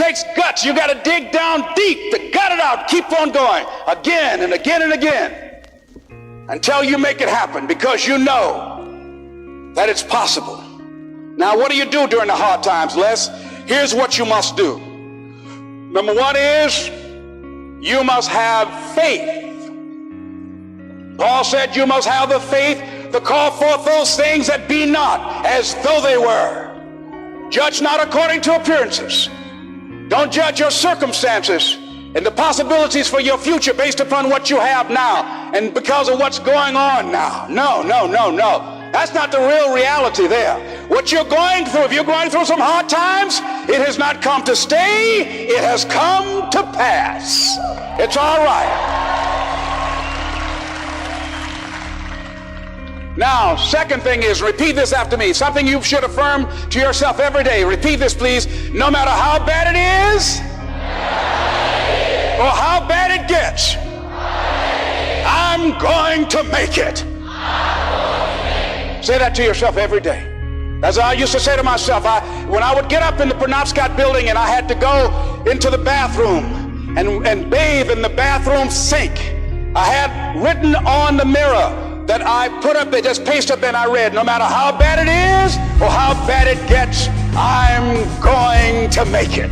takes guts. You got to dig down deep to gut it out. Keep on going again and again and again until you make it happen, because you know that it's possible. Now, what do you do during the hard times, Les? Here's what you must do. Number one is you must have faith. Paul said you must have the faith to call forth those things that be not as though they were. Judge not according to appearances. Don't judge your circumstances and the possibilities for your future based upon what you have now and because of what's going on now. No. That's not the real reality there. What you're going through, if you're going through some hard times, it has not come to stay, it has come to pass. It's all right. Now, second thing is, repeat this after me. Something you should affirm to yourself every day. Repeat this, please. No matter how bad it is, or how bad it gets, I'm going to make it. Say that to yourself every day. As I used to say to myself, when I would get up in the Penobscot building and I had to go into the bathroom and bathe in the bathroom sink, I had written on the mirror that I put up there, just paste up, and I read, no matter how bad it is or how bad it gets, I'm going to make it.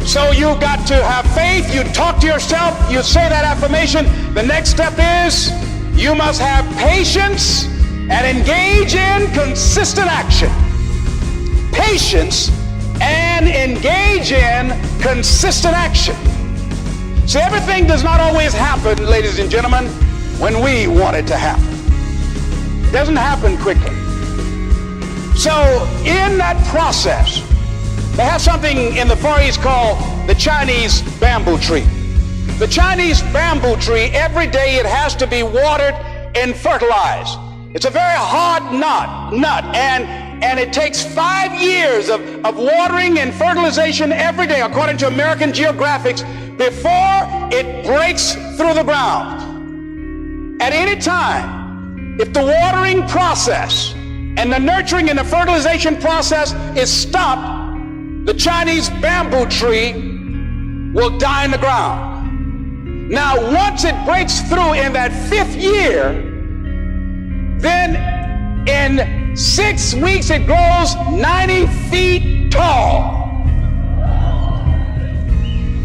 So you got to have faith. You talk to yourself. You say that affirmation. The next step is you must have patience and engage in consistent action. Patience and engage in consistent action. See, everything does not always happen, ladies and gentlemen, when we want it to happen. It doesn't happen quickly. So in that process, they have something in the Far East called the Chinese bamboo tree. The Chinese bamboo tree, every day it has to be watered and fertilized. It's a very hard nut, and it takes 5 years of watering and fertilization every day, according to American Geographics, before it breaks through the ground. At any time, if the watering process and the nurturing and the fertilization process is stopped, the Chinese bamboo tree will die in the ground. Now, once it breaks through in that 5th year, then in 6 weeks it grows 90 feet tall.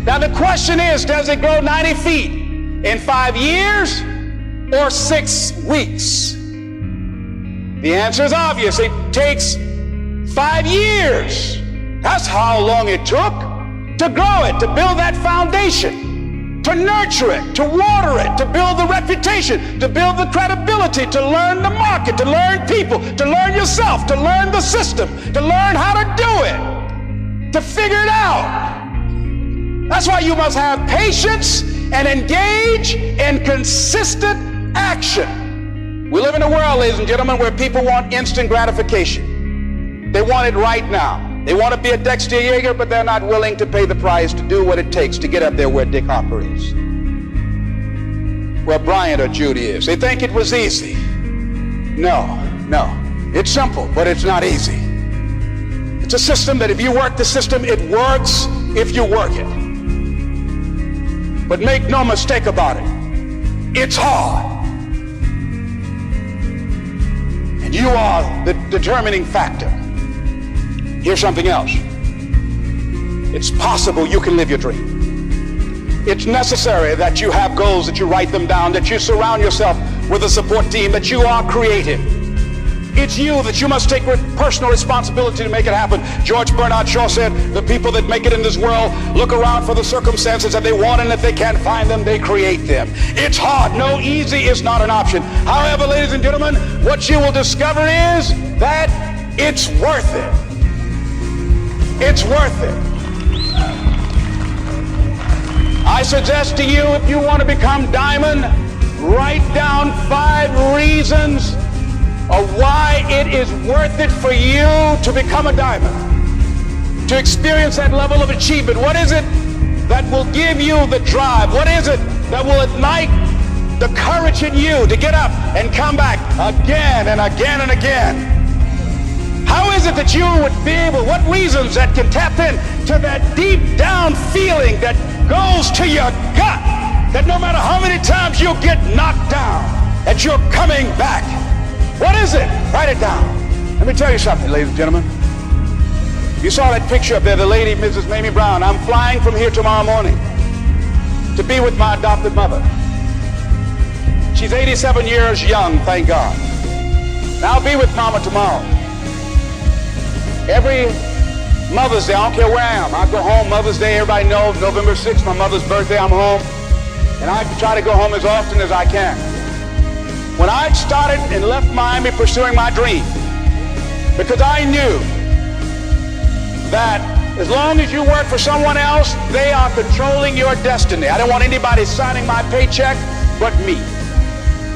Now the question is, does it grow 90 feet in 5 years or 6 weeks? The answer is obvious. It takes 5 years. That's how long it took to grow it, to build that foundation, to nurture it, to water it, to build the reputation, to build the credibility, to learn the market, to learn people, to learn yourself, to learn the system, to learn how to do it, to figure it out. That's why you must have patience and engage in consistent action. We live in a world, ladies and gentlemen, where people want instant gratification. They want it right now. They want to be a Dexter Yeager, but they're not willing to pay the price to do what it takes to get up there where Dick Hopper is, where Bryant or Judy is. They think it was easy. No. It's simple, but it's not easy. It's a system that if you work the system, it works if you work it. But make no mistake about it, it's hard. And you are the determining factor. Here's something else. It's possible you can live your dream. It's necessary that you have goals, that you write them down, that you surround yourself with a support team, that you are creative. It's you that you must take personal responsibility to make it happen. George Bernard Shaw said, the people that make it in this world look around for the circumstances that they want, and if they can't find them, they create them. It's hard. No, easy is not an option. However, ladies and gentlemen, what you will discover is that it's worth it. It's worth it. I suggest to you, if you want to become diamond, write down 5 reasons of why it is worth it for you to become a diamond, to experience that level of achievement. What is it that will give you the drive? What is it that will ignite the courage in you to get up and come back again and again and again? How is it that you would be able, what reasons that can tap in to that deep down feeling that goes to your gut, that no matter how many times you get knocked down, that you're coming back? What is it? Write it down. Let me tell you something, ladies and gentlemen. You saw that picture up there, the lady, Mrs. Mamie Brown. I'm flying from here tomorrow morning to be with my adopted mother. She's 87 years young, thank God. And I'll be with Mama tomorrow. Every Mother's Day, I don't care where I am, I go home. Mother's Day, everybody knows, November 6th, my mother's birthday, I'm home. And I try to go home as often as I can. When I started and left Miami pursuing my dream, because I knew that as long as you work for someone else, they are controlling your destiny. I didn't want anybody signing my paycheck but me.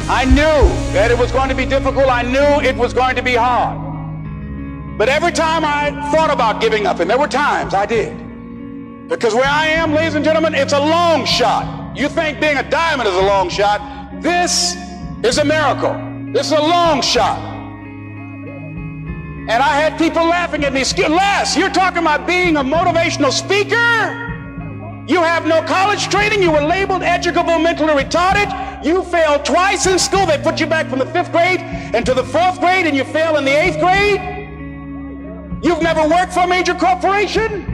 I knew that it was going to be difficult. I knew it was going to be hard. But every time I thought about giving up, and there were times I did, because where I am, ladies and gentlemen, it's a long shot. You think being a diamond is a long shot. This is a miracle. This is a long shot. And I had people laughing at me. Les, you're talking about being a motivational speaker? You have no college training. You were labeled educable mentally retarded. You failed twice in school. They put you back from the 5th grade into the 4th grade, and you fail in the 8th grade. You've never worked for a major corporation,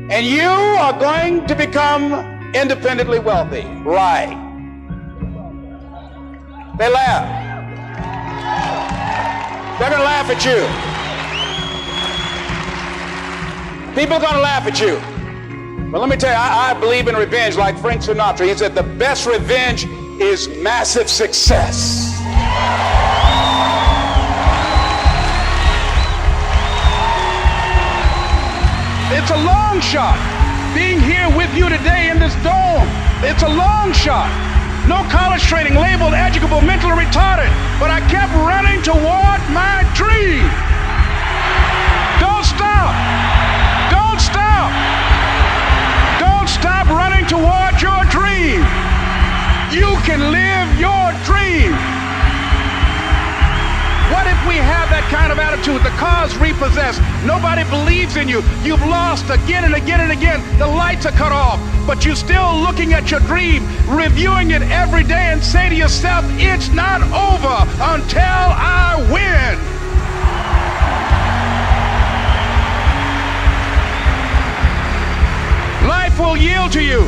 and you are going to become independently wealthy. Right. They laugh. They're going to laugh at you. People are going to laugh at you. But let me tell you, I believe in revenge like Frank Sinatra. He said the best revenge is massive success. It's a long shot being here with you today in this dome. It's a long shot. No college training, labeled educable, mentally retarded. But I kept running toward my dream. Don't stop. Don't stop. Don't stop running toward your dream. You can live your dream. What if we have that kind of attitude? The car's repossessed. Nobody believes in you. You've lost again and again and again. The lights are cut off, but you're still looking at your dream, reviewing it every day, and say to yourself, it's not over until I win. Life will yield to you.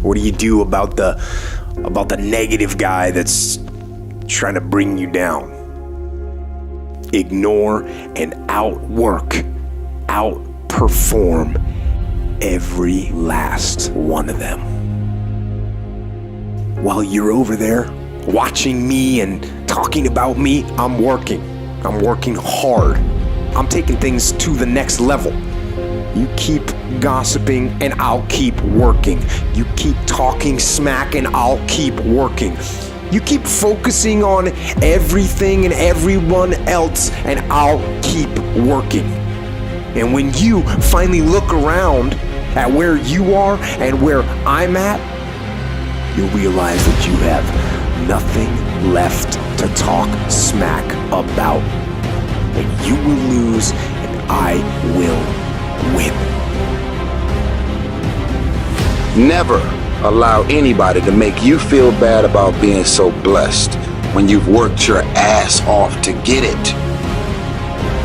What do you do about the negative guy that's trying to bring you down? Ignore and outperform every last one of them. While you're over there watching me and talking about me, I'm working hard. I'm taking things to the next level. You keep gossiping and I'll keep working. You keep talking smack and I'll keep working. You keep focusing on everything and everyone else and I'll keep working. And when you finally look around at where you are and where I'm at, you'll realize that you have nothing left to talk smack about. And you will lose and I will win. Never allow anybody to make you feel bad about being so blessed when you've worked your ass off to get it.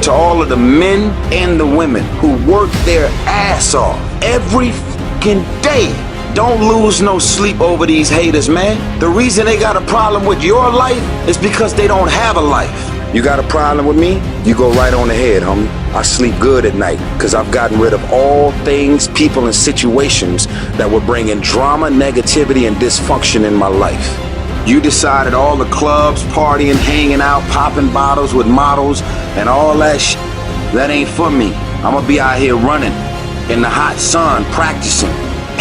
To all of the men and the women who work their ass off every fucking day, don't lose no sleep over these haters, man. The reason they got a problem with your life is because they don't have a life. You got a problem with me? You go right on ahead, homie. I sleep good at night because I've gotten rid of all things, people, and situations that were bringing drama, negativity, and dysfunction in my life. You decided all the clubs, partying, hanging out, popping bottles with models, and all that shit, that ain't for me. I'm gonna be out here running in the hot sun, practicing,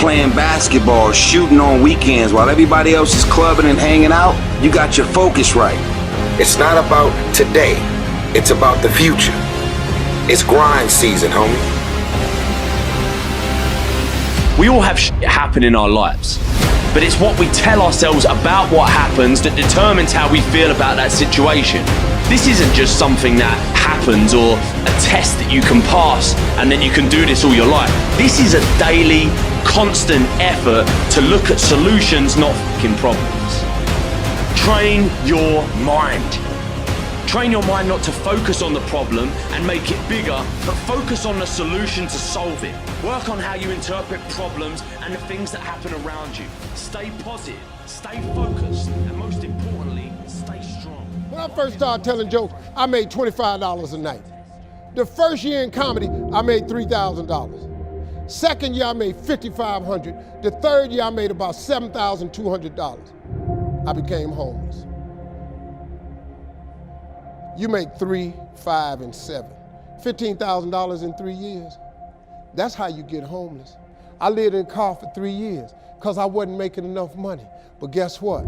playing basketball, shooting on weekends while everybody else is clubbing and hanging out, you got your focus right. It's not about today, it's about the future. It's grind season, homie. We all have shit happen in our lives, but it's what we tell ourselves about what happens that determines how we feel about that situation. This isn't just something that happens or a test that you can pass and then you can do this all your life. This is a daily, constant effort to look at solutions, not fucking problems. Train your mind. Train your mind not to focus on the problem and make it bigger, but focus on the solution to solve it. Work on how you interpret problems and the things that happen around you. Stay positive, stay focused, and most importantly, stay strong. When I first started telling jokes, I made $25 a night. The first year in comedy, I made $3,000. Second year, I made $5,500. The third year, I made about $7,200. I became homeless. You make 3, 5, and 7. $15,000 in 3 years. That's how you get homeless. I lived in a car for 3 years because I wasn't making enough money. But guess what?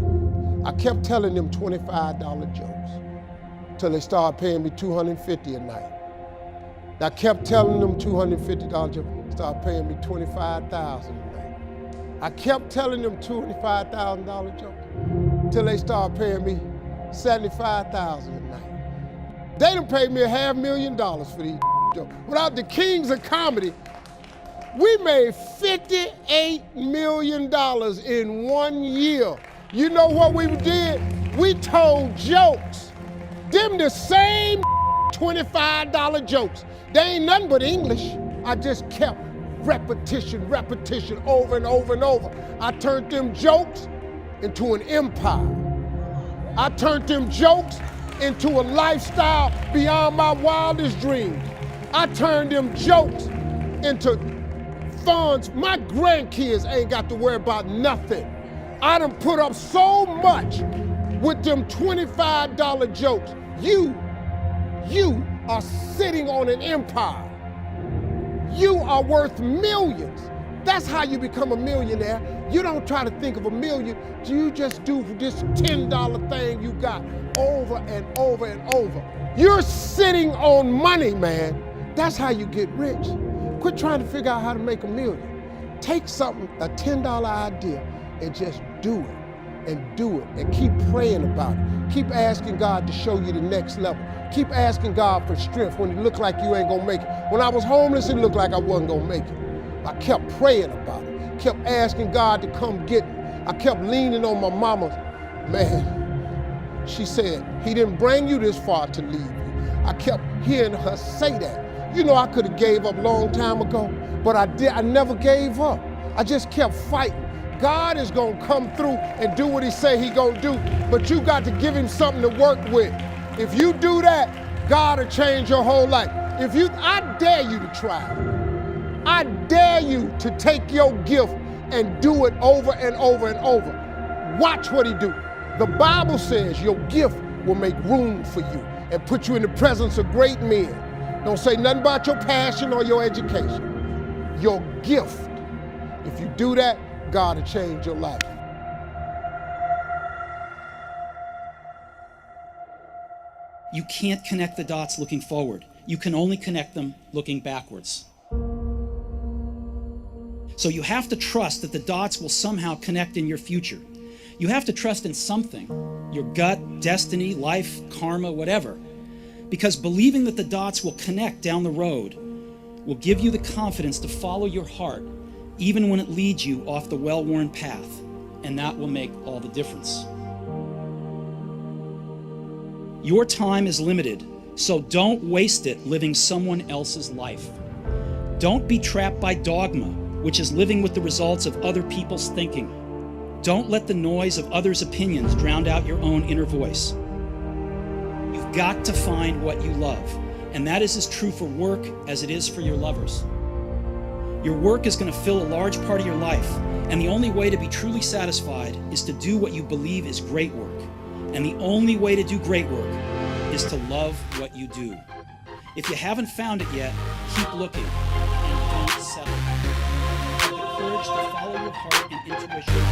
I kept telling them $25 jokes till they started paying me $250 a night. I kept telling them $250 jokes, started paying me $25,000 a night. I kept telling them $25,000 jokes till they started paying me $75,000 a night. They done paid me $500,000 for these jokes. Without the kings of comedy, we made $58 million in 1 year. You know what we did? We told jokes. Them the same $25 jokes. They ain't nothing but English. I just kept repetition over and over and over. I turned them jokes into an empire. I turned them jokes into a lifestyle beyond my wildest dreams. I turned them jokes into funds. My grandkids ain't got to worry about nothing. I done put up so much with them $25 jokes. You are sitting on an empire. You are worth millions. That's how you become a millionaire. You don't try to think of a million. You just do this $10 thing you got over and over and over. You're sitting on money, man. That's how you get rich. Quit trying to figure out how to make a million. Take something, a $10 idea, and just do it, and keep praying about it. Keep asking God to show you the next level. Keep asking God for strength when it looked like you ain't gonna make it. When I was homeless, it looked like I wasn't gonna make it. I kept praying about it, kept asking God to come get me. I kept leaning on my mama. Man, she said, he didn't bring you this far to leave you. I kept hearing her say that. You know, I could have gave up a long time ago, but I never gave up. I just kept fighting. God is gonna come through and do what he say he gonna do, but you got to give him something to work with. If you do that, God will change your whole life. I dare you to try. I dare you to take your gift and do it over and over and over. Watch what he do. The Bible says your gift will make room for you and put you in the presence of great men. Don't say nothing about your passion or your education. Your gift. If you do that, God will change your life. You can't connect the dots looking forward. You can only connect them looking backwards. So you have to trust that the dots will somehow connect in your future. You have to trust in something, your gut, destiny, life, karma, whatever. Because believing that the dots will connect down the road will give you the confidence to follow your heart, even when it leads you off the well-worn path, and that will make all the difference. Your time is limited, so don't waste it living someone else's life. Don't be trapped by dogma, which is living with the results of other people's thinking. Don't let the noise of others' opinions drown out your own inner voice. You've got to find what you love, and that is as true for work as it is for your lovers. Your work is going to fill a large part of your life, and the only way to be truly satisfied is to do what you believe is great work. And the only way to do great work is to love what you do. If you haven't found it yet, keep looking and don't settle. I'm encouraged to follow your heart and intuition.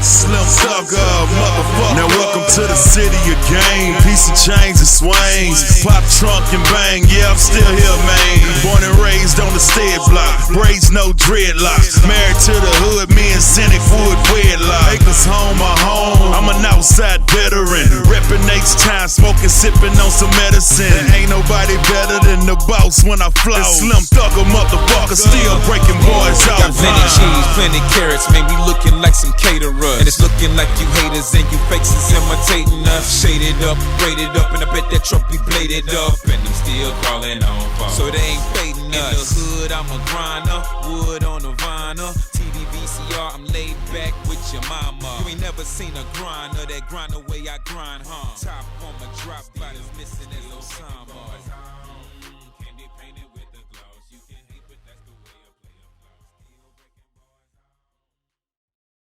Slim Thugger, motherfucker. Now welcome to the city of game. Piece of chains and swings. Pop trunk and bang, yeah, I'm still here, man. Born and raised on the stead block. Braids, no dreadlocks. Married to the hood, me and Cynic wood wedlock. Acres home, my home. I'm an outside veteran. Reppin' H-time, smoking, sipping on some medicine. Ain't nobody better than the boss when I flow. Slim Thugger, motherfucker, still breaking boys off. Got plenty cheese, plenty carrots, man, we looking like some caterers. And it's looking like you haters and you fakes is imitating us. Shaded up, braided up, and I bet that truck be bladed up. And I'm still crawling on phone, so they ain't fading us. In the hood, I'm a grinder, wood on the vinyl. TV VCR, I'm laid back with your mama. You ain't never seen a grinder that grind the way I grind, huh? Top on my drop, body's missing that Osama.